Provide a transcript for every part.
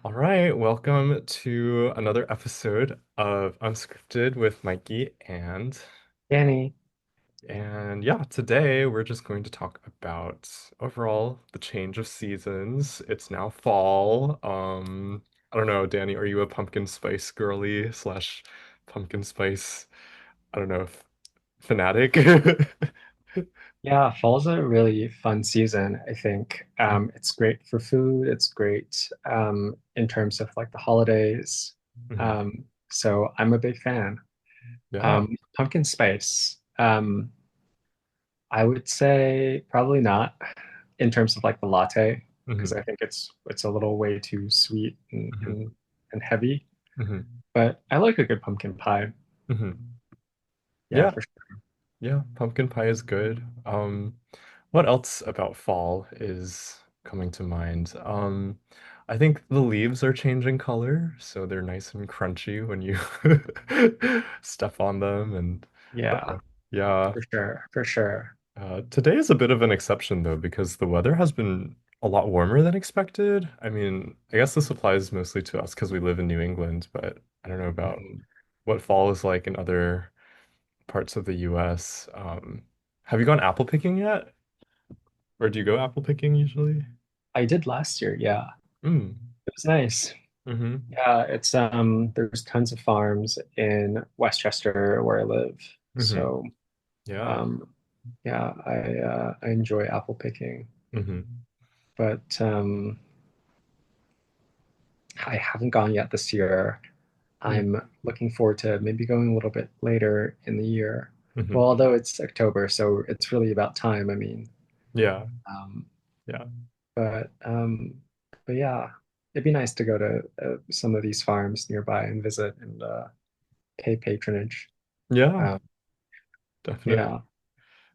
All right, welcome to another episode of Unscripted with Mikey Danny, and yeah, today we're just going to talk about overall the change of seasons. It's now fall. I don't know, Danny, are you a pumpkin spice girly slash pumpkin spice, I don't know, fanatic? yeah, fall's a really fun season, I think. It's great for food. It's great in terms of like the holidays. Mhm. So I'm a big fan. Yeah. Pumpkin spice. I would say probably not in terms of like the latte, because Hmm. I think it's a little way too sweet and Hmm. and heavy. Hmm. But I like a good pumpkin pie. Hmm. Yeah, Yeah, for sure. yeah, pumpkin pie is good. What else about fall is coming to mind? I think the leaves are changing color, so they're nice and crunchy when you step on them. And Yeah, yeah, for sure, for sure. today is a bit of an exception though, because the weather has been a lot warmer than expected. I mean, I guess this applies mostly to us because we live in New England, but I don't know about Mhm. what fall is like in other parts of the US. Have you gone apple picking yet? Or do you go apple picking usually? I did last year, yeah. Mm. It was nice. Mm-hmm. Yeah, it's there's tons of farms in Westchester where I live. Mm-hmm. So Yeah. um yeah, I enjoy apple picking. Mm-hmm. But I haven't gone yet this year. I'm looking forward to maybe going a little bit later in the year. Mm-hmm. Well, although it's October, so it's really about time, I mean. Yeah. Um Yeah. but um but yeah, it'd be nice to go to some of these farms nearby and visit and pay patronage. Yeah. Um, Definitely. yeah,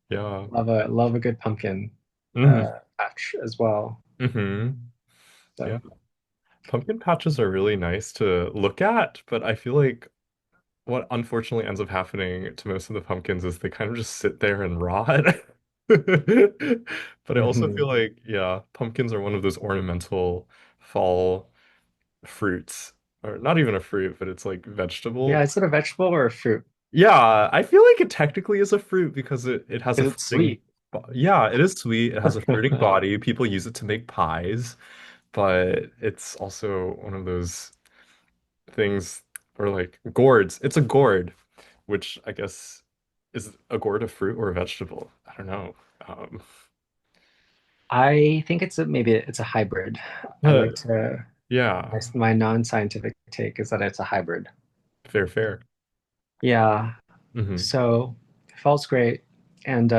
Yeah. love a good pumpkin Mm-hmm. patch as well. Mm-hmm. Yeah. So Pumpkin patches are really nice to look at, but I feel like what unfortunately ends up happening to most of the pumpkins is they kind of just sit there and rot. But I also feel mhm. like, yeah, pumpkins are one of those ornamental fall fruits, or not even a fruit, but it's like Yeah, vegetable. is it a vegetable or a fruit? Yeah, I feel like it technically is a fruit because it has a Because it's fruiting. sweet. Yeah, it is sweet. It has a fruiting body. People use it to make pies, but it's also one of those things, or like gourds. It's a gourd, which I guess is a gourd a fruit or a vegetable? I don't know. Um, I think maybe it's a hybrid. I uh, like to yeah, my non-scientific take is that it's a hybrid. fair, fair. Yeah, Hmm. so fall's great. And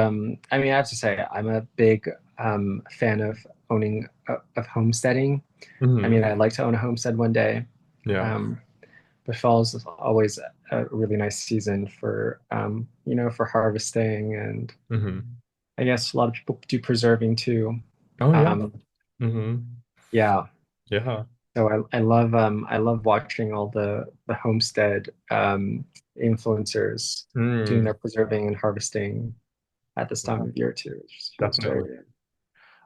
I mean, I have to say, I'm a big fan of owning of homesteading. I Hmm. mean, I'd like to own a homestead one day. Yeah. Um, but fall is always a really nice season for for harvesting, and Hmm. I guess a lot of people do preserving too. Oh yeah. Um, Hmm. yeah, Yeah. so I love watching all the homestead influencers doing Mm, their preserving and harvesting at this time yeah, of year too. It just feels very definitely. good.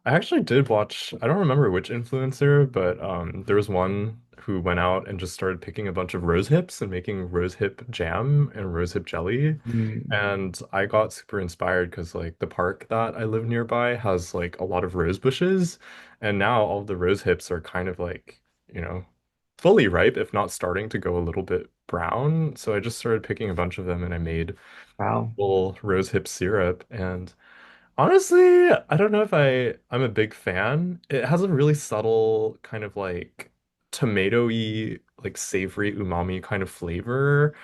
I actually did watch, I don't remember which influencer, but there was one who went out and just started picking a bunch of rose hips and making rose hip jam and rose hip jelly. Mm, And I got super inspired because like the park that I live nearby has like a lot of rose bushes. And now all the rose hips are kind of like, you know, fully ripe, if not starting to go a little bit brown. So I just started picking a bunch of them and I made wow. full rose hip syrup. And honestly, I don't know if I'm a big fan. It has a really subtle kind of like tomatoey, like savory umami kind of flavor.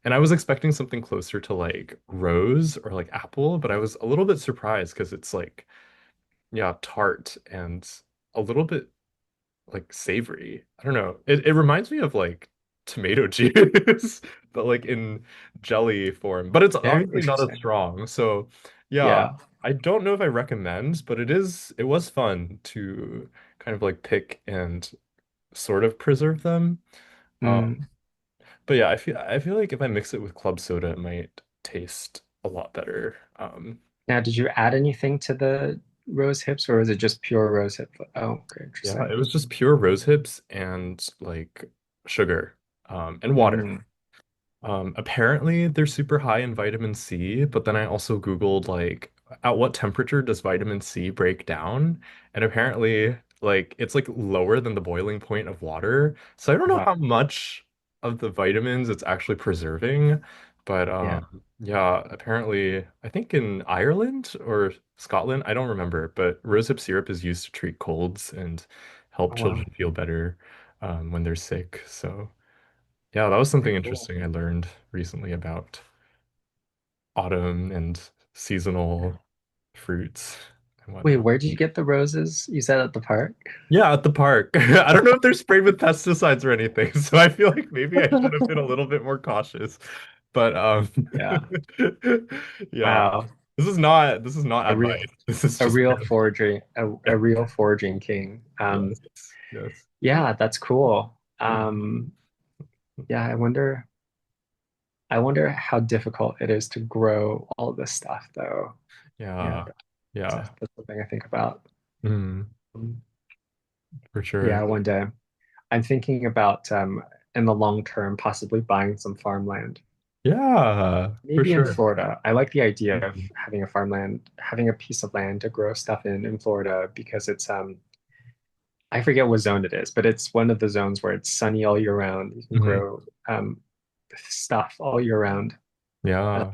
And I was expecting something closer to like rose or like apple, but I was a little bit surprised because it's like, yeah, tart and a little bit like savory. I don't know. It reminds me of like tomato juice, but like in jelly form. But it's Very obviously not as interesting. strong. So yeah, Yeah. I don't know if I recommend, but it was fun to kind of like pick and sort of preserve them. Um, Mm. but yeah, I feel like if I mix it with club soda, it might taste a lot better. Now, did you add anything to the rose hips, or is it just pure rose hip? Oh, okay, Yeah, interesting. it was just pure rose hips and like sugar, and water. Mm, Apparently they're super high in vitamin C, but then I also Googled like at what temperature does vitamin C break down? And apparently like it's like lower than the boiling point of water. So I don't know wow. how much of the vitamins it's actually preserving, but Yeah. yeah, apparently I think in Ireland or Scotland, I don't remember, but rosehip syrup is used to treat colds and help Oh, wow. children feel better when they're sick. So yeah, that was Very something cool. interesting I learned recently about autumn and seasonal fruits and Wait, whatnot. where did you get the roses? You said at the park? Yeah, at the park. I don't know if they're sprayed with pesticides or anything, so I feel like maybe I should have been a little bit more cautious. But Yeah. yeah, Wow. this is not A real advice. This is a just real foraging a real foraging king. yes, yes. Yeah, that's cool. Mm. Yeah, I wonder how difficult it is to grow all this stuff though. Yeah, Yeah, yeah. that's something I think about. Mm, Um, for yeah, sure. one day. I'm thinking about in the long term possibly buying some farmland. Yeah, for Maybe in sure. Florida. I like the idea of Mhm. having a farmland, having a piece of land to grow stuff in Florida because it's I forget what zone it is, but it's one of the zones where it's sunny all year round. You can Mhm. grow stuff all year round. Uh, Yeah,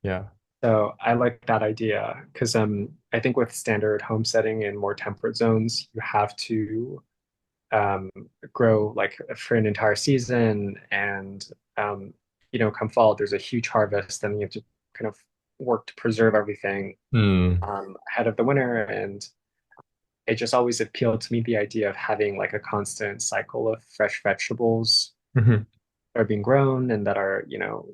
yeah. so I like that idea because I think with standard homesteading in more temperate zones, you have to um, grow like for an entire season, and um, come fall, there's a huge harvest, and you have to kind of work to preserve everything Hmm. ahead of the winter. And it just always appealed to me the idea of having like a constant cycle of fresh vegetables Mhm. that are being grown and that are,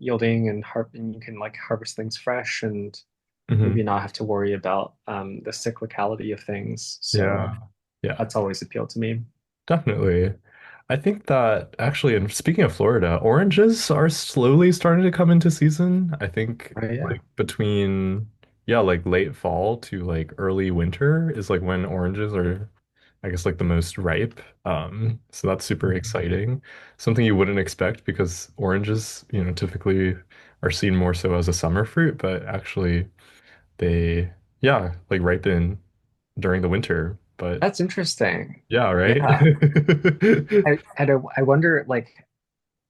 yielding and you can like harvest things fresh and maybe Mhm. not have to worry about the cyclicality of things. So Yeah. Yeah. that's always appealed to me. Definitely. I think that actually, and speaking of Florida, oranges are slowly starting to come into season. I think Right, yeah. like between, yeah, like late fall to like early winter is like when oranges are, I guess, like the most ripe. So that's super Mhm. exciting. Something you wouldn't expect because oranges, typically are seen more so as a summer fruit, but actually they, yeah, like ripen during the winter. But That's interesting. yeah, right? Yeah. I wonder, like,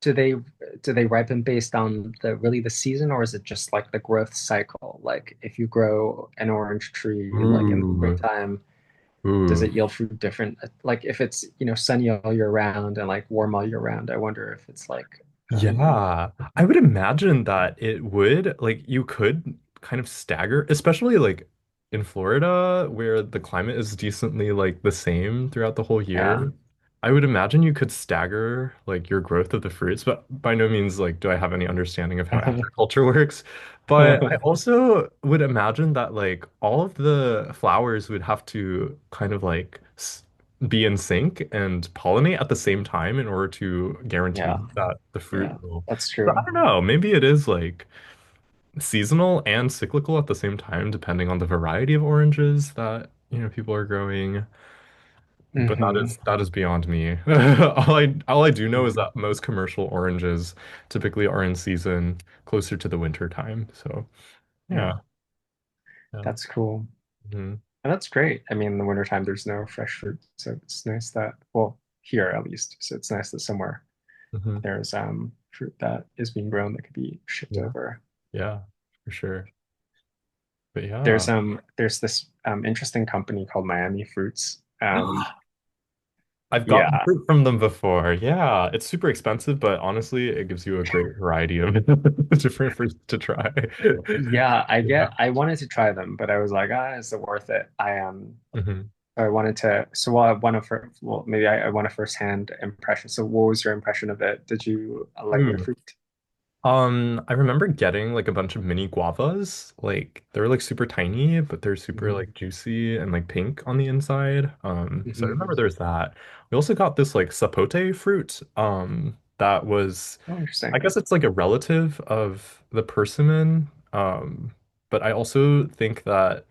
do they do they ripen based on the season, or is it just like the growth cycle? Like, if you grow an orange tree like in the Ooh, springtime, does ooh. it yield fruit different? Like, if it's sunny all year round and like warm all year round, I wonder if it's like Yeah, I would imagine that it would like you could kind of stagger, especially like in Florida where the climate is decently like the same throughout the whole yeah. year. I would imagine you could stagger like your growth of the fruits, but by no means like do I have any understanding of how agriculture works. But I also would imagine that like all of the flowers would have to kind of like be in sync and pollinate at the same time in order to guarantee Yeah, that the fruit yeah, will. that's But I true. don't know, maybe it is like seasonal and cyclical at the same time, depending on the variety of oranges that, people are growing. But that Hmm. is that is beyond me. All I do know is Yeah, that most commercial oranges typically are in season closer to the winter time. So yeah. yeah, Yeah. that's cool. Hmm. And that's great. I mean, in the wintertime, there's no fresh fruit. So it's nice that, well, here at least. So it's nice that somewhere Hmm. there's fruit that is being grown that could be shipped Yeah. over. Yeah, for sure. But There's yeah. this interesting company called Miami Fruits. I've gotten Yeah. fruit from them before. Yeah, it's super expensive, but honestly, it gives you a great variety of different fruits to try. Yeah, Yeah. I wanted to try them, but I was like, is it worth it? Hmm. I wanted to, so well, I want to, well, maybe I want a first-hand impression. So what was your impression of it? Did you like the Ooh. fruit? I remember getting like a bunch of mini guavas. Like they're like super tiny, but they're super Hmm. like juicy and like pink on the inside. So I remember Hmm. there's that. We also got this like sapote fruit. That was Oh, I interesting. guess it's like a relative of the persimmon. But I also think that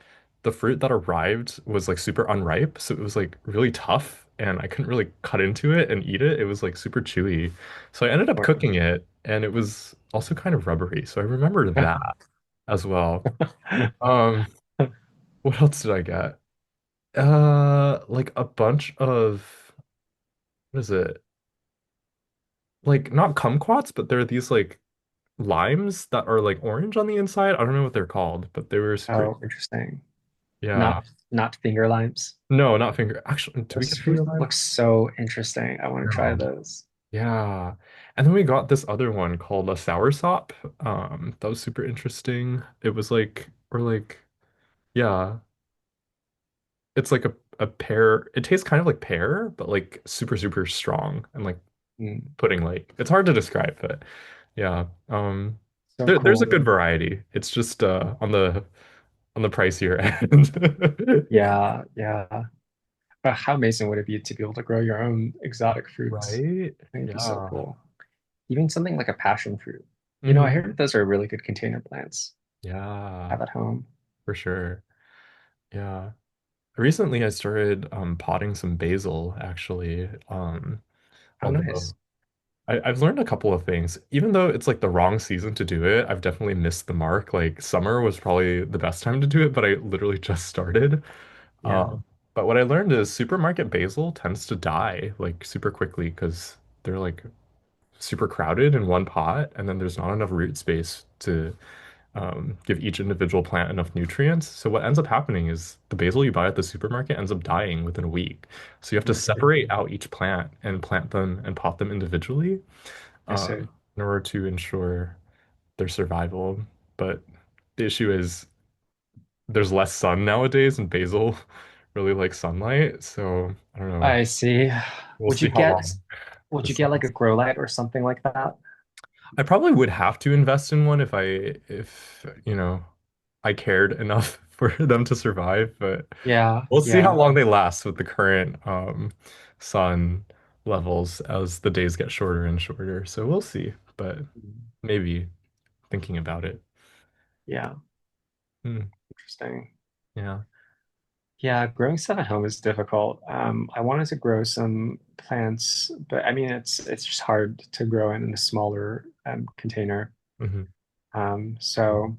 the fruit that arrived was like super unripe, so it was like really tough and I couldn't really cut into it and eat it. It was like super chewy. So I ended up Or cooking it and it was also kind of rubbery. So I remember that as well. Um, what else did I get? Like a bunch of what is it? Like not kumquats, but there are these like limes that are like orange on the inside. I don't know what they're called, but they were super. oh, interesting. Yeah. Not finger limes. No, not finger. Actually, do we Those get finger fruits lime? look so interesting. I want to try No. those. Yeah. And then we got this other one called a soursop. That was super interesting. It was like, or like, yeah, it's like a pear. It tastes kind of like pear, but like super, super strong and like Mm, pudding like. It's hard to describe, but yeah. so There's a cool. good variety. It's just on the pricier end. Yeah, yeah. But how amazing would it be to be able to grow your own exotic fruits? Right? I think it'd be so Yeah. cool. Even something like a passion fruit. I Hmm. heard those are really good container plants to Yeah, have at home. for sure. Yeah. Recently I started potting some basil actually. Oh, nice. Although I've learned a couple of things. Even though it's like the wrong season to do it, I've definitely missed the mark. Like summer was probably the best time to do it, but I literally just started. Yeah, But what I learned is supermarket basil tends to die like super quickly because they're like super crowded in one pot, and then there's not enough root space to give each individual plant enough nutrients. So what ends up happening is the basil you buy at the supermarket ends up dying within a week. So you have to I see. separate out each plant and plant them and pot them individually I see. in order to ensure their survival. But the issue is there's less sun nowadays, and basil really likes sunlight. So I don't know. I see. We'll Would see you how get long would you this get like a lasts. grow light or something like that? I probably would have to invest in one if I cared enough for them to survive, but Yeah, we'll see how yeah. long they last with the current sun levels as the days get shorter and shorter. So we'll see, but Mm, maybe thinking about it. yeah, Hmm, interesting. yeah. Yeah, growing stuff at home is difficult. I wanted to grow some plants, but I mean it's just hard to grow in a smaller container. Hmm. So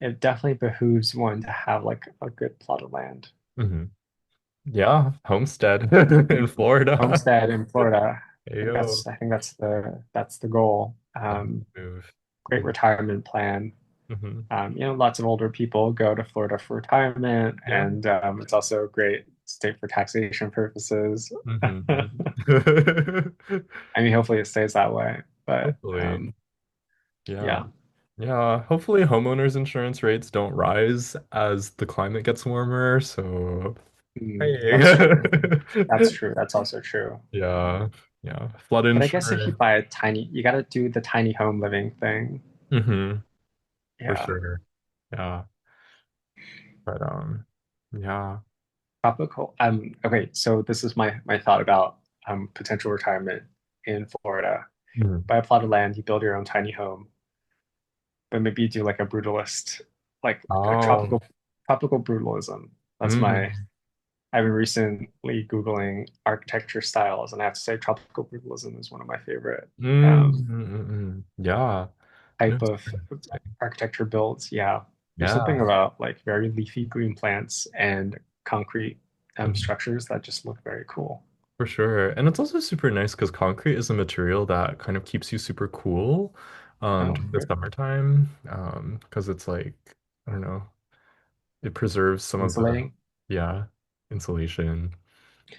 it definitely behooves one to have like a good plot of land. Hmm. Yeah, homestead in Florida. Homestead in Florida. Ayo. I think that's the goal. That's the move. Great retirement plan. Hmm. Lots of older people go to Florida for retirement, Yeah. and it's also a great state for taxation purposes. Hmm. I mean, hopefully it stays that way. But Hopefully. Yeah. yeah, Yeah, hopefully homeowners insurance rates don't rise as the climate gets warmer. So, hey. that's true. That's true. That's also true. Yeah, yeah. Flood But I guess if you insurance. buy you got to do the tiny home living thing. Hmm. For Yeah. sure. Yeah. But yeah. Tropical. Okay, so this is my thought about potential retirement in Florida. Mhm. Buy a plot of land, you build your own tiny home, but maybe you do like a brutalist, like a Oh. tropical brutalism. That's my Mm. I've been recently Googling architecture styles, and I have to say tropical brutalism is one of my favorite Mm. um, Yeah. No, type it's of interesting. architecture builds. Yeah, there's Yeah. something about like very leafy green plants and concrete Mhm. structures that just look very cool. For sure. And it's also super nice because concrete is a material that kind of keeps you super cool Oh, during the good. summertime. Because it's like, I don't know, it preserves some of the, Insulating. yeah, insulation.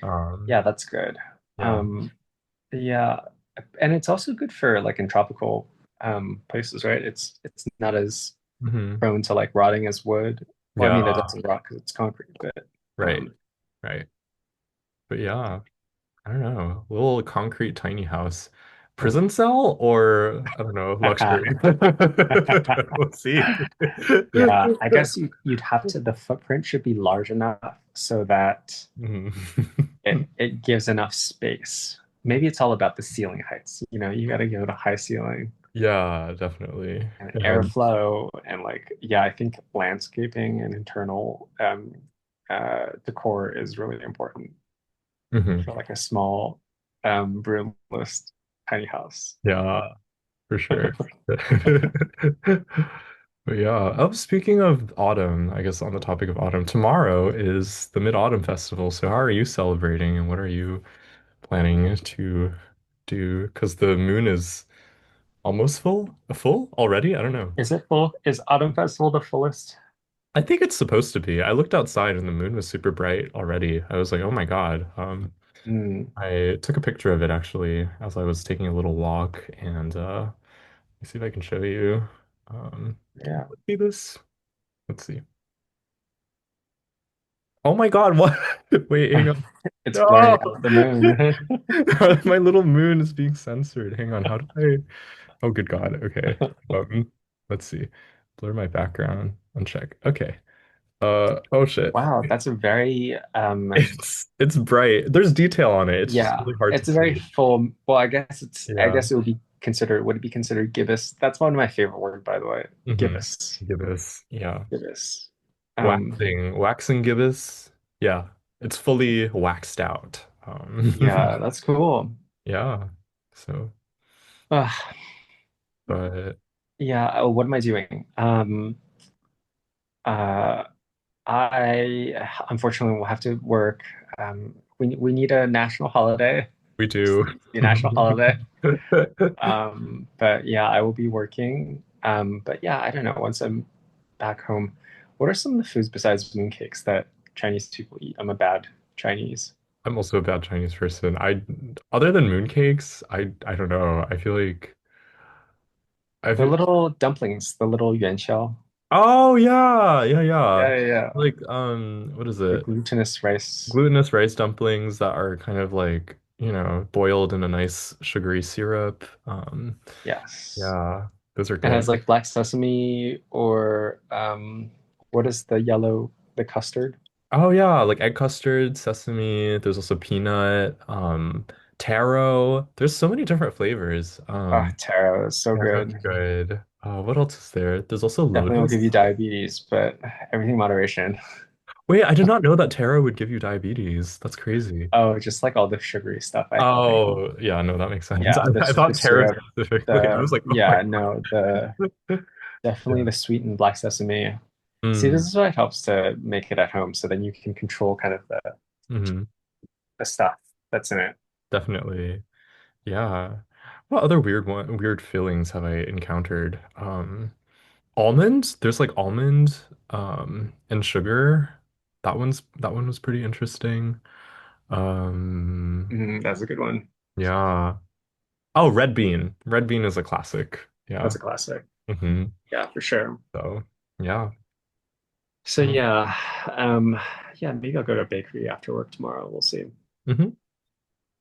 Um, Yeah, that's good. yeah. Um, yeah, and it's also good for like in tropical places, right? It's not as Hmm. prone to like rotting as wood. Well, I mean, it Yeah. doesn't rot because it's concrete, but Right. Right. But yeah, I don't know. Little concrete tiny house. Prison cell or I don't know, luxury. We'll see. yeah, I guess you'd have to, the footprint should be large enough so that Mhm. it gives enough space. Maybe it's all about the ceiling heights. You got to go to high ceiling. Yeah, definitely. and And airflow and like yeah, I think landscaping and internal decor is really important mhm. for like a small roomless tiny house. Yeah, for sure. But yeah, oh, speaking of autumn, I guess on the topic of autumn, tomorrow is the Mid-Autumn Festival. So how are you celebrating and what are you planning to do? Because the moon is almost full already? I don't know. Is it full? Is Autumn Festival the fullest? I think it's supposed to be. I looked outside and the moon was super bright already. I was like, oh my God. Mm, I took a picture of it actually as I was taking a little walk and let me see if I can show you. Can yeah. you see this? Let's see. Oh my God, what? Wait, hang on. It's blurring No! out the moon. My little moon is being censored. Hang on, how do I? Oh, good God. Okay. Um, let's see. Blur my background. Uncheck. Okay. Oh shit. Wow, that's a very It's bright. There's detail on it. It's just yeah, really hard to it's a very see. full well, I Yeah. guess it would be considered would it be considered gibbous? That's one of my favorite words, by the way. Mm-hmm. Gibbous. Gibbous. Yeah. Gibbous. Waxing gibbous. Yeah. It's fully waxed out. Yeah, that's cool. Yeah. So, Ugh, but yeah, what am I doing? Uh, I unfortunately will have to work. We need a national holiday. we Just do. needs to be a national holiday. But yeah, I will be working. But yeah, I don't know. Once I'm back home, what are some of the foods besides mooncakes that Chinese people eat? I'm a bad Chinese. I'm also a bad Chinese person. Other than mooncakes, I don't know. I feel like I The feel, little dumplings, the little yuan shell. oh yeah, yeah, yeah. Yeah, yeah, yeah. Like what is The it? glutinous rice. Glutinous rice dumplings that are kind of like, boiled in a nice sugary syrup. Yes. Yeah, those are It has good. like black sesame or what is the custard? Oh yeah, like egg custard, sesame, there's also peanut, taro. There's so many different flavors. Ah, taro is so Taro's good. good. What else is there? There's also Definitely will give you lotus. diabetes, but everything in moderation. Wait, I did not know that taro would give you diabetes. That's crazy. Oh, just like all the sugary stuff, I think. Oh, yeah, no, that makes sense. Yeah, I the thought taro syrup, specifically. I the was like, oh my yeah, no, the God. definitely Yeah. the sweetened black sesame. See, this Mm, is what helps to make it at home, so then you can control kind of hmm. the stuff that's in it. Definitely. Yeah. What other weird fillings have I encountered? Almond. There's like almond, and sugar. That one was pretty interesting. Um, That's a good one. yeah. Oh, red bean. Red bean is a classic. That's Yeah. a classic. Hmm. Yeah, for sure. So, yeah. So yeah, um, yeah, maybe I'll go to a bakery after work tomorrow. We'll see. Hmm.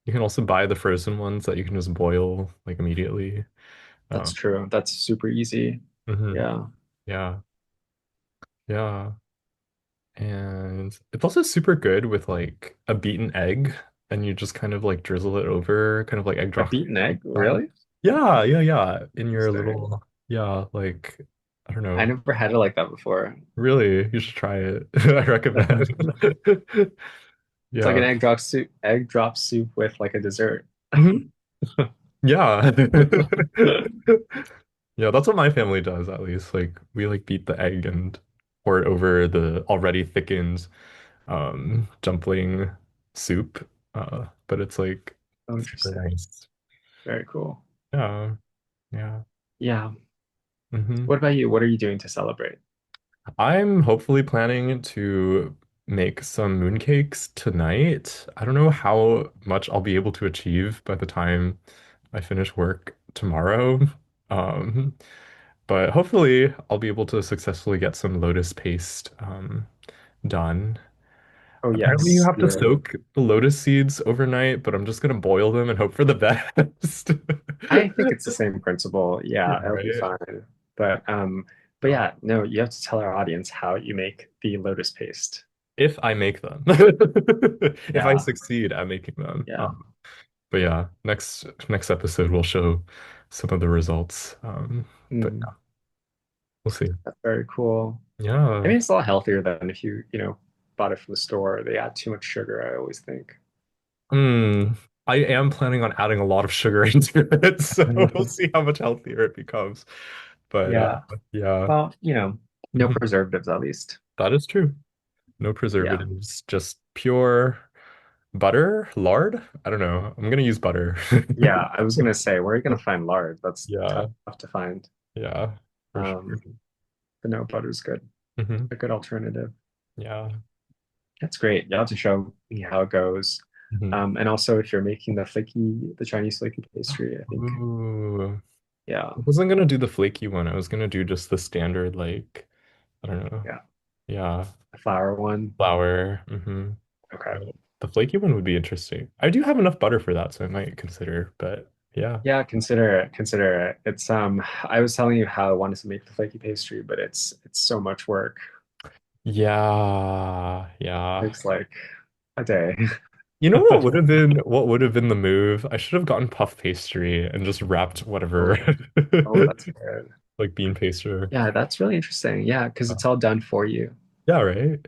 You can also buy the frozen ones that you can just boil like immediately. That's Um, true. That's super easy. mhm. Yeah. Yeah. Yeah. And it's also super good with like a beaten egg, and you just kind of like drizzle it over, kind of like egg A drop beaten egg? style. Really? Yeah, yeah, yeah. In your Interesting. little, yeah, like I don't I know. never had it like that before. Really, you should try it. I recommend. It's like Yeah. an egg drop soup with like a dessert. Mhm. Yeah. Yeah, that's what my family does at least. Like we like beat the egg and pour it over the already thickened dumpling soup. But it's like Oh, super interesting. nice. Very cool. Yeah, yeah. Yeah. Hmm. What about you? What are you doing to celebrate? I'm hopefully planning to make some mooncakes tonight. I don't know how much I'll be able to achieve by the time I finish work tomorrow. Um, but hopefully I'll be able to successfully get some lotus paste done. Oh, Apparently you yes. have to soak the lotus seeds overnight, but I'm just gonna boil them and hope for the best. I think it's the same principle. Yeah, Yeah, it'll be right. fine. But Yeah. yeah, no, you have to tell our audience how you make the lotus paste. If I make them. If I Yeah, succeed at making them. yeah. But yeah, next episode we'll show some of the results. But Mm, yeah, we'll see. that's very cool. I Yeah. mean, it's a lot healthier than if you bought it from the store. They add too much sugar, I always think. Mm, I am planning on adding a lot of sugar into it, so we'll see how much healthier it becomes. But Yeah. yeah, Well, no Mhm. preservatives at least. That is true. No Yeah. preservatives, just pure butter, lard. I don't know. I'm gonna use butter. Yeah. I was gonna say, where are you gonna find lard? That's tough Yeah, to find. yeah, for sure. Um, but no, butter's good. Hmm. A good alternative. Yeah. That's great. You'll have to show me how it goes. Hmm. And also if you're making the Chinese flaky pastry, I think, Ooh. yeah, I wasn't gonna do the flaky one. I was gonna do just the standard, like, I don't know. yeah, Yeah, the flour one. flour. Okay. The flaky one would be interesting. I do have enough butter for that, so I might consider, but yeah. Yeah, consider it. Consider it. It's I was telling you how I wanted to make the flaky pastry, but it's so much work. Yeah, It yeah. takes like a day. You know what would have been the move? I should have gotten puff pastry and just wrapped whatever Oh, oh, that's good. like bean pastry. Yeah, that's really interesting. Yeah, because it's all done for you. Yeah, right.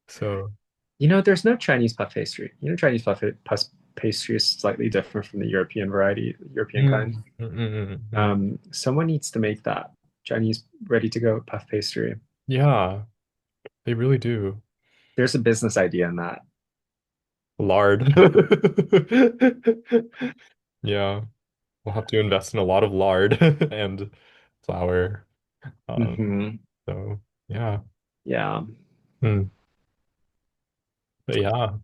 So, There's no Chinese puff pastry. Chinese puff pastry is slightly different from the European variety, European kind. mm. Someone needs to make that Chinese ready to go puff pastry. Yeah, they really do. There's a business idea in that. Lard. Yeah, we'll have to invest in a lot of lard and flour. Um, Hmm. so yeah. Yeah. Hmm. But yeah.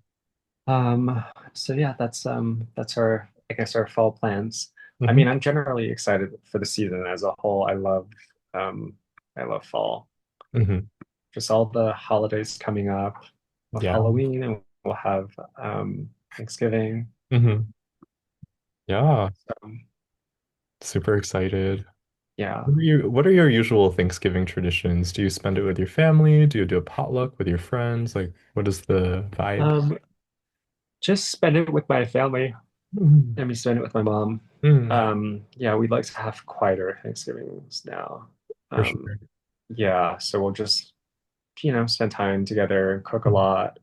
So yeah, that's our I guess our fall plans. I Hmm. mean, I'm generally excited for the season as a whole. Um I love fall. Hmm. Just all the holidays coming up. We'll have Yeah. Halloween and we'll have Thanksgiving. Hmm. Yeah. So Super excited. yeah. What are your usual Thanksgiving traditions? Do you spend it with your family? Do you do a potluck with your friends? Like, what is the vibe? Um, just spend it with my family. Mm. Let me spend it with my mom. Mm, Yeah, we'd like to have quieter Thanksgivings now. for Um, sure. yeah, so we'll just, spend time together, cook a Mhm. lot,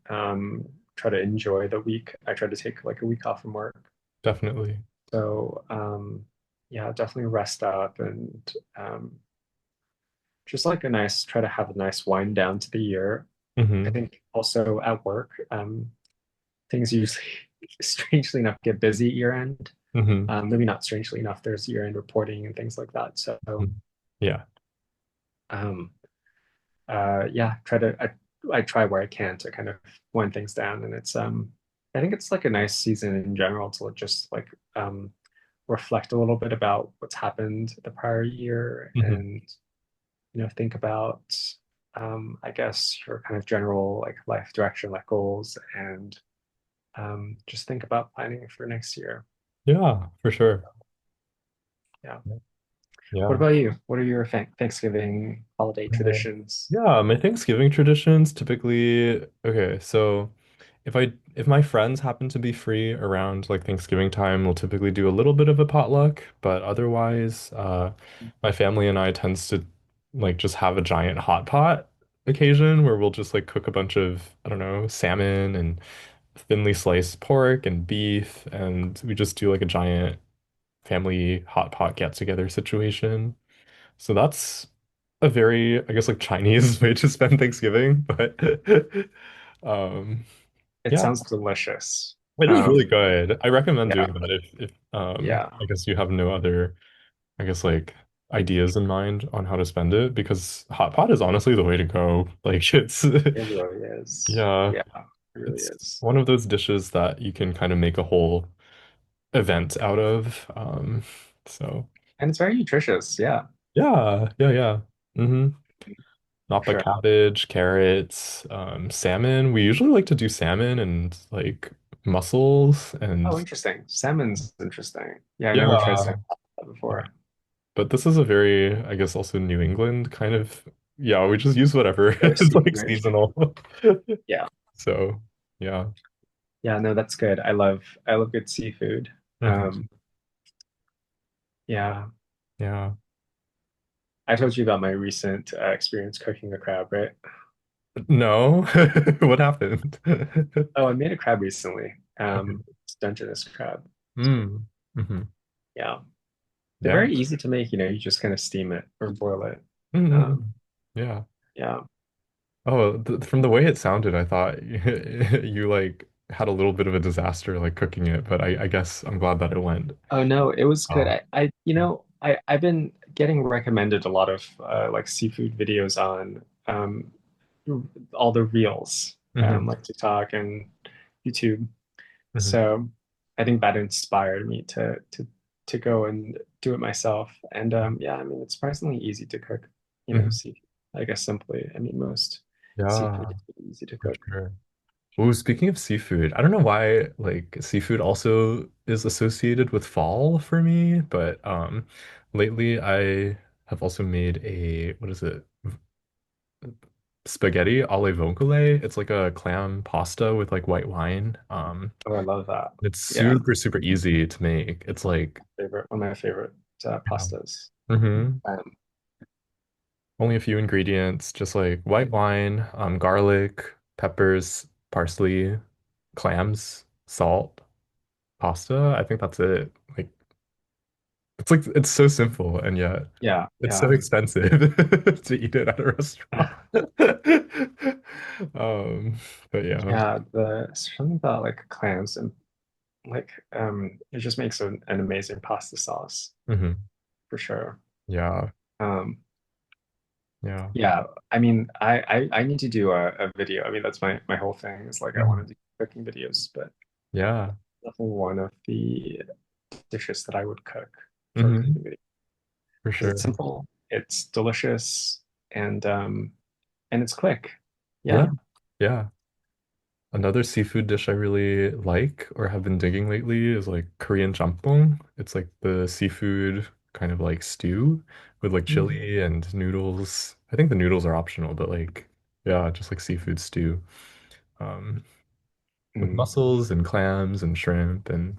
try to enjoy the week. I try to take like a week off from work. Definitely. So, yeah, definitely rest up and just like try to have a nice wind down to the year. I Hmm. think also at work, things usually, strangely enough, get busy year end. Hmm. Maybe not strangely enough, there's year-end reporting and things like that. So, Yeah. um, yeah, I try where I can to kind of wind things down, and I think it's like a nice season in general to just like reflect a little bit about what's happened the prior year, Hmm. and think about, I guess your kind of general like life direction, like goals, and just think about planning for next year. Yeah, for sure. Yeah. What Yeah. about you? What are your Thanksgiving holiday Uh, traditions? Yeah, my Thanksgiving traditions typically, okay, so if my friends happen to be free around like Thanksgiving time, we'll typically do a little bit of a potluck, but otherwise, my family and I tends to like just have a giant hot pot occasion where we'll just like cook a bunch of, I don't know, salmon and thinly sliced pork and beef, and we just do like a giant family hot pot get together situation. So that's a very, I guess, like Chinese way to spend Thanksgiving, but um, It yeah, sounds delicious. it is really Um, good. I recommend yeah, doing that if yeah, I guess you have no other, I guess like ideas in mind on how to spend it because hot pot is honestly the way to go. Like it's it really is. yeah, Yeah, it really it's is. one of those dishes that you can kind of make a whole event out of. So And it's very nutritious. Yeah, yeah, yeah, yeah. Hmm. for Napa sure. cabbage, carrots, salmon. We usually like to do salmon and like mussels Oh, and interesting. Salmon's interesting. Yeah, I never tried yeah, salmon yeah. before. But this is a very, I guess, also New England kind of. Yeah, we just use whatever is like Very seasonal. steamy. Yeah, So yeah. yeah, no, that's good. I love good seafood. Mhm. Um, yeah. Yeah. I told you about my recent experience cooking a crab, right? No. What happened? Oh, I made a crab recently. It's Dungeness crab. It's good. Mm. Hmm. Yeah. They're Yeah. very easy to make, you just kind of steam it or boil it. Um, Mm. Yeah. yeah. Oh, th from the way it sounded, I thought you like had a little bit of a disaster like cooking it, but I guess I'm glad that it went. Oh no, it was good. Oh. I've been getting recommended a lot of like seafood videos on all the reels, Hmm. like TikTok and YouTube. Hmm. So I think that inspired me to go and do it myself. And yeah, I mean it's surprisingly easy to cook, Hmm. seafood. I guess simply. I mean most seafood Yeah, is pretty easy to for cook. sure. Ooh, speaking of seafood, I don't know why like seafood also is associated with fall for me, but lately I have also made a what is it? Spaghetti alle vongole. It's like a clam pasta with like white wine. Oh, I love that. It's Yeah, super, super easy to make. It's like one of my favorite yeah. pastas. Hmm. Um, Only a few ingredients, just like white wine, garlic, peppers, parsley, clams, salt, pasta. I think that's it. Like it's so simple and yet yeah, it's so yeah. expensive to eat it at a restaurant. Um, but yeah. Yeah, the something about like clams and like it just makes an amazing pasta sauce Hmm. for sure. Yeah. Um Yeah. yeah, I mean I need to do a video. I mean that's my whole thing is like I want Mhm. to do cooking videos, but Yeah. definitely one of the dishes that I would cook for a Hmm. cooking video For because it's sure. simple, it's delicious, and it's quick. Yeah. Yeah. Yeah. Another seafood dish I really like or have been digging lately is like Korean jjampong. It's like the seafood kind of like stew with like Mm. chili and noodles. I think the noodles are optional, but like yeah, just like seafood stew. Um, with Mm. mussels and clams and shrimp and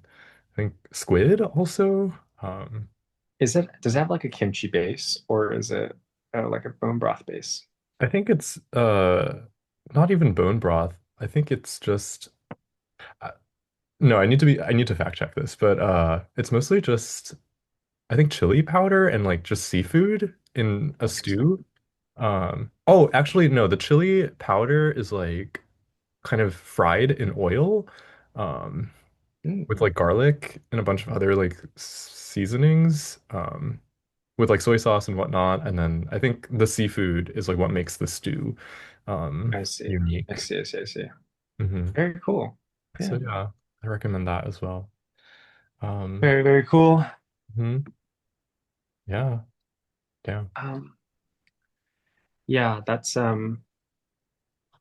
I think squid also. Does it have like a kimchi base or is it like a bone broth base? I think it's not even bone broth. I think it's just uh, no, I need to fact check this, but it's mostly just I think chili powder and like just seafood in a Interesting. stew. Oh, actually no, the chili powder is like kind of fried in oil um Mm, with like garlic and a bunch of other like seasonings with like soy sauce and whatnot, and then I think the seafood is like what makes the stew I see. I unique. see. I see. I see. Hmm. Very cool. So Yeah. yeah, I recommend that as well. Um, Very, very cool. mhm. Yeah, yeah, Um,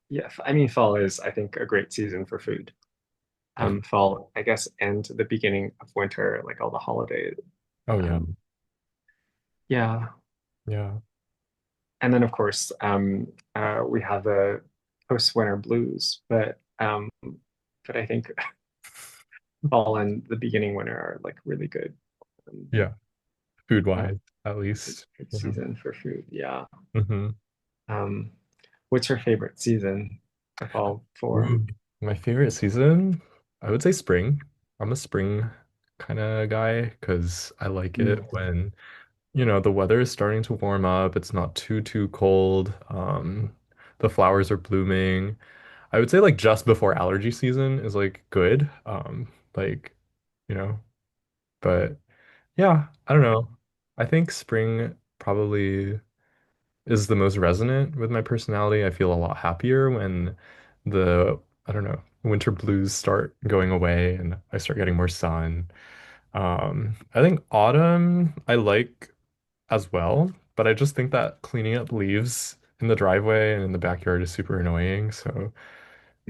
yeah, I mean fall is I think a great season for food. yeah. Fall, I guess, and the beginning of winter, like all the holidays. Oh yeah, Um, yeah. yeah. And then of course, we have the post-winter blues, but I think fall and the beginning winter are like really good. Um, Yeah, food uh, wise, at good, least. good Yeah. season for food. Yeah. Hmm. Um, what's your favorite season of all four? Ooh, my favorite season, I would say spring. I'm a spring kind of guy because I like it Mm, when, you know, the weather is starting to warm up. It's not too cold. The flowers are blooming. I would say like just before allergy season is like good. Like, you know, but yeah, I don't know. I think spring probably is the most resonant with my personality. I feel a lot happier when I don't know, winter blues start going away and I start getting more sun. I think autumn I like as well, but I just think that cleaning up leaves in the driveway and in the backyard is super annoying. So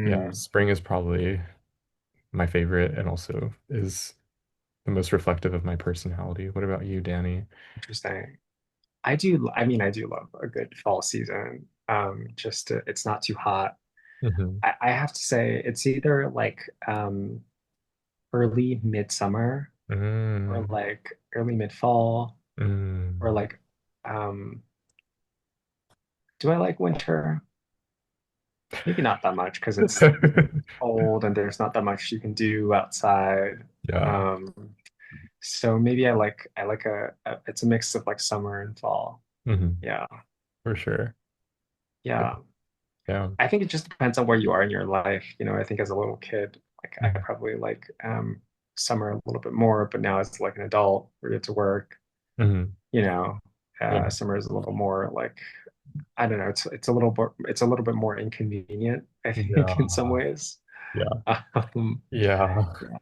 yeah, mm, spring is probably my favorite and also is the most reflective of my personality. What about you, Danny? interesting. I mean, I do love a good fall season. It's not too hot. Hmm. I have to say, it's either like early midsummer or Mm, like early mid fall. Or Mm. like, um, do I like winter? Maybe not that much because it's cold and there's not that much you can do outside. Yeah. Um, so maybe I like a it's a mix of like summer and fall. Hmm. Yeah. For sure. Yeah. Yeah. I think it just depends on where you are in your life. I think as a little kid, like I Hmm. probably like summer a little bit more, but now as like an adult where you have to work, Hmm. you know, Yeah. summer is a little more like I don't know, it's a little bit more inconvenient, I think, in some Yeah. ways. Yeah. Um, Yeah. yeah,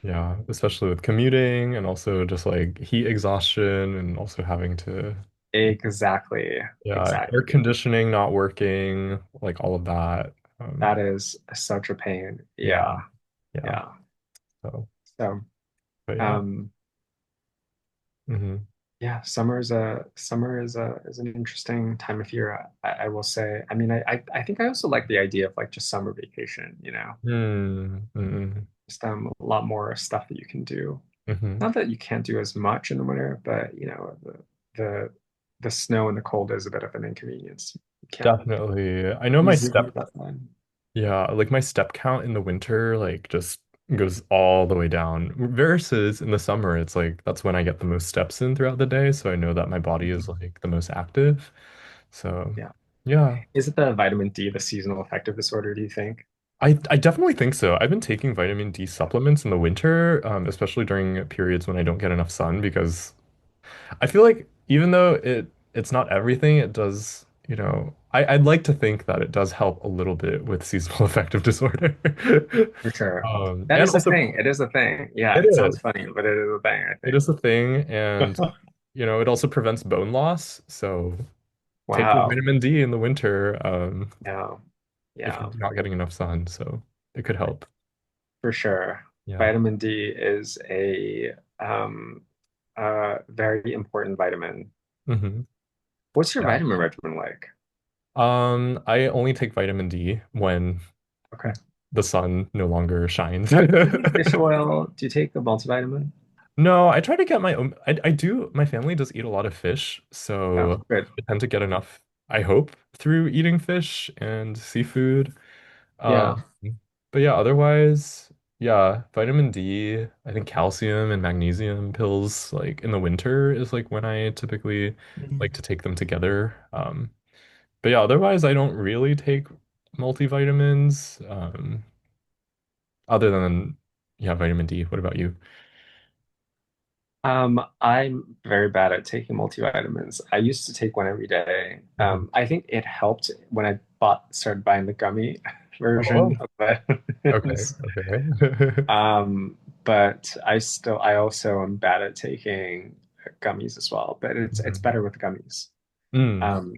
Yeah. Especially with commuting and also just like heat exhaustion and also having to, exactly, yeah, air exactly. conditioning not working, like all of that. That is such a pain. Yeah. Yeah, Yeah. yeah. So, So, but yeah. um, Hmm. yeah, summer is an interesting time of year. I will say. I mean, I think I also like the idea of like just summer vacation. Mm. Mm. Just a lot more stuff that you can do. Hmm. Not that you can't do as much in the winter, but the the snow and the cold is a bit of an inconvenience. You can't Definitely. I know my easily step, leave that time. yeah, like my step count in the winter, like just goes all the way down. Versus in the summer, it's like that's when I get the most steps in throughout the day. So I know that my body is Mhm. like the most active. So Yeah. yeah, Is it the vitamin D, the seasonal affective disorder, do you think? I definitely think so. I've been taking vitamin D supplements in the winter, especially during periods when I don't get enough sun, because I feel like even though it's not everything, it does, I'd like to think that it does help a little bit with seasonal affective disorder. For sure. That And is a also thing. It is a thing. Yeah, it it sounds is. funny, but it is a thing, I It think. is a thing, and it also prevents bone loss. So take your Wow. vitamin D in the winter, Yeah. if you're Yeah, not getting enough sun. So it could help. for sure. Yeah. Vitamin D is um a very important vitamin. Hmm. What's your Yeah. vitamin regimen like? I only take vitamin D when Okay. the sun no longer shines. Do you take fish oil? Do you take a multivitamin? No, I try to get my own. I do. My family does eat a lot of fish, Oh, so good. I tend to get enough, I hope, through eating fish and seafood. Yeah. Um, but yeah, otherwise, yeah, vitamin D, I think calcium and magnesium pills, like in the winter, is like when I typically like Mhm. to take them together. But yeah, otherwise, I don't really take multivitamins, other than, yeah, vitamin D. What about you? I'm very bad at taking multivitamins. I used to take one every day. Mhm. I think it helped when I started buying the gummy Oh, version of okay, vitamins. okay. But I also am bad at taking gummies as well. But it's Mhm. better with gummies. Mm, Um,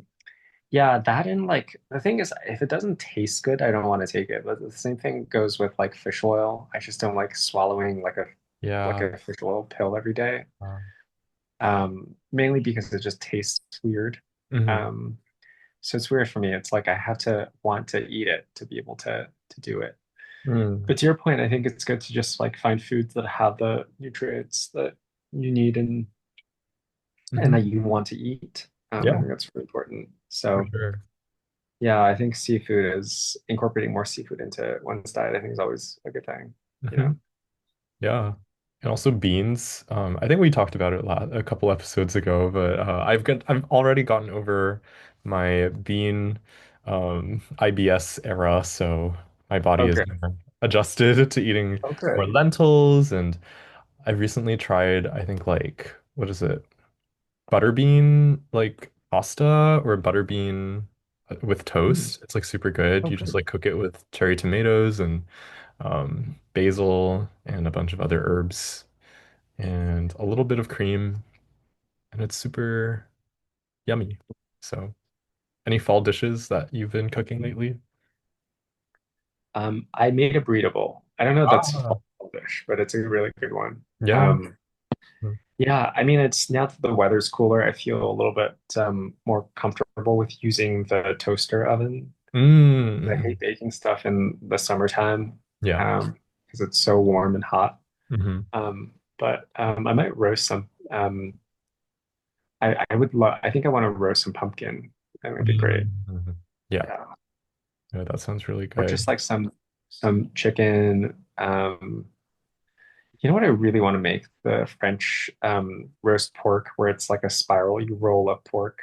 yeah, that and like the thing is, if it doesn't taste good, I don't want to take it. But the same thing goes with like fish oil. I just don't like swallowing like yeah. a fish oil pill every day. Uh, Mainly because it just tastes weird. mhm. Um, so it's weird for me. It's like I have to want to eat it to be able to do it. Mm, But to your point, I think it's good to just like find foods that have the nutrients that you need and mhm. that you want to eat. I Yeah, think that's really important. for So sure. yeah, I think seafood is incorporating more seafood into one's diet, I think is always a good thing, you know? Mhm. Yeah. And also beans. I think we talked about it a couple episodes ago, but I've already gotten over my bean IBS era, so my body is Okay. more adjusted to eating Oh, more good. lentils, and I recently tried, I think, like, what is it? Butterbean like pasta or butterbean with Mm, toast. It's like super good. oh, You just good. like cook it with cherry tomatoes and basil and a bunch of other herbs and a little bit of cream, and it's super yummy. So, any fall dishes that you've been cooking lately? I made a burrito bowl. I don't know if that's a Ah, fall dish, but it's a really good one. yeah. Um, yeah, I mean, it's now that the weather's cooler, I feel a little bit more comfortable with using the toaster oven. I Mm-hmm. hate baking stuff in the summertime Yeah. because it's so warm and hot. Hmm. But I might roast some. I would love. I think I want to roast some pumpkin. That would be great. Mhm. Yeah, Yeah, yeah, that sounds really or good. just like some chicken. You know what I really want to make? The French roast pork, where it's like a spiral. You roll a pork.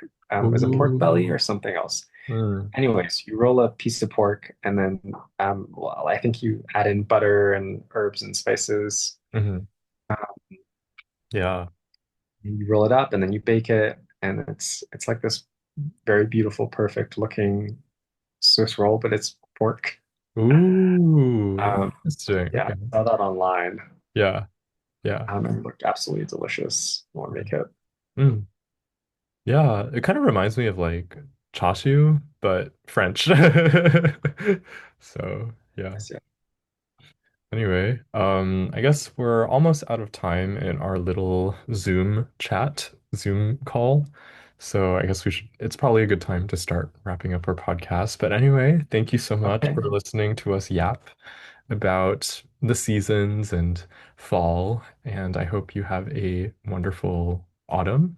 Is it pork belly Ooh. or something else? Mm, Anyways, you roll a piece of pork and then, well, I think you add in butter and herbs and spices. mhm. Yeah. You roll it up and then you bake it, and it's like this very beautiful, perfect looking Swiss roll, but it's pork. Ooh, Um, interesting. yeah, Okay. I saw that online, Yeah, yeah. and it looked absolutely delicious. I want to make it. Mm. Yeah, it kind of reminds me of like chashu, but French. So, yeah. Yes, yeah. Anyway, I guess we're almost out of time in our little Zoom call. So I guess it's probably a good time to start wrapping up our podcast. But anyway, thank you so much Okay. for listening to us yap about the seasons and fall. And I hope you have a wonderful autumn.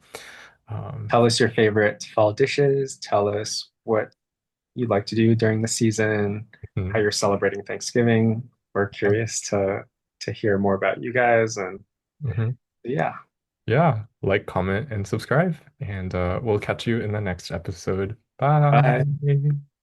Um, Tell us your favorite fall dishes. Tell us what you'd like to do during the season, how mhm. you're celebrating Thanksgiving. We're curious to hear more about you guys, and Mhm. yeah. Yeah, like, comment, and subscribe. And we'll catch you in the next episode. Bye. Bye.